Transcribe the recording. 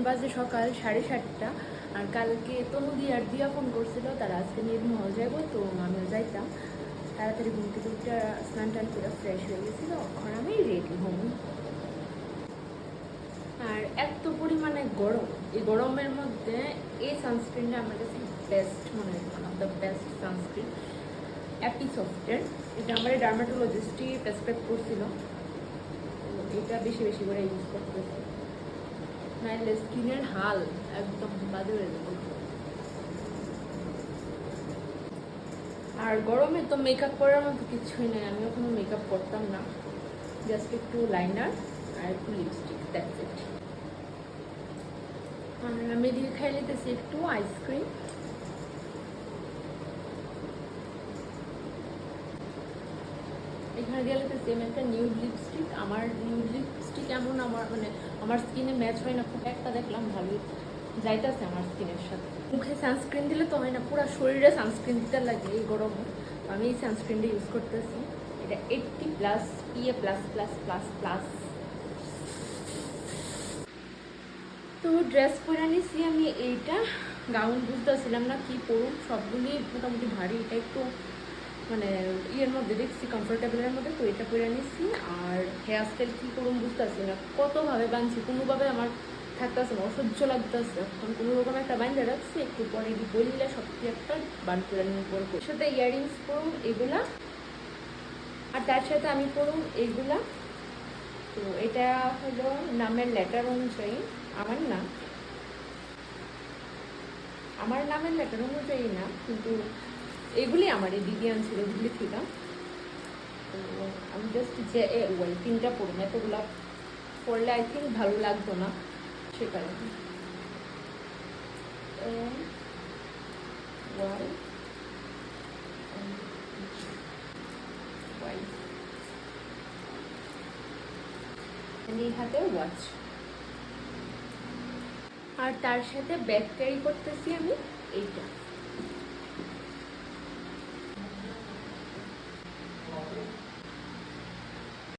বাজে সকাল 7:30। আর কালকে তনুদি আর দিয়া ফোন করছিল, তারা আজকে নীলমহল যাইব, তো আমিও যাইতাম। তাড়াতাড়ি ঘুম থেকে উঠে স্নান টান করে ফ্রেশ হয়ে গেছিল, এখন আমি রেডি হব। আর এত পরিমাণে গরম, এই গরমের মধ্যে এই সানস্ক্রিনটা আমার কাছে বেস্ট মনে হয়, one of the best sunscreen অ্যাপিসফটের। এটা আমার ডার্মাটোলজিস্টই প্রেসক্রাইব করছিল, এটা বেশি বেশি করে ইউজ করতেছি, নাহলে স্কিনের হাল একদম বাজে হয়ে যাবে। আর গরমে তো মেকআপ করার মতো কিছুই নেই, আমিও কোনো মেকআপ করতাম না, জাস্ট একটু লাইনার আর একটু লিপস্টিক, দ্যাটস ইট। আর আমি দিয়ে খাই নিতেছি একটু আইসক্রিম। এখানে গেলে তো সেম একটা নিউড লিপস্টিক, আমার নিউড লিপস্টিক এমন আমার মানে আমার স্কিনে ম্যাচ হয় না, খুব একটা দেখলাম ভালোই যাইতেছে আমার স্কিনের সাথে। মুখে সানস্ক্রিন দিলে তো হয় না, পুরো শরীরে সানস্ক্রিন দিতে লাগে এই গরমে। আমি এই সানস্ক্রিনটা ইউজ করতেছি, এটা 80+ PA++++। তো ড্রেস পরে নিছি আমি, এইটা গাউন বুঝতেছিলাম না কি পরুম, সবগুলি মোটামুটি ভারী, এটা একটু মানে ইয়ের মধ্যে দেখছি কমফোর্টেবলের মধ্যে, তো এটা পরে নিছি। আর হেয়ার স্টাইল কী করুন বুঝতেছি না, কতভাবে বাঁধছি কোনোভাবে আমার থাকতেছে না, অসহ্য লাগতেছে। এখন কোনো রকম একটা বাঁধে রাখছি, একটু পরে বললে সত্যি একটা বান করে নিয়ে পরবো, সাথে ইয়াররিংস পরুম এগুলা, আর তার সাথে আমি পরুম এগুলা। তো এটা হলো নামের লেটার অনুযায়ী, আমার নামের লেটার অনুযায়ী না, কিন্তু এগুলি আমার এই দিদি আনছিল দিল্লি থেকে। তো আমি জাস্ট যে ওই 3টা পড়ুন, এতগুলা পড়লে আই থিঙ্ক ভালো লাগতো না, সে কারণে। এই হাতে ওয়াচ, আর তার সাথে ব্যাগ ক্যারি করতেছি আমি এইটা।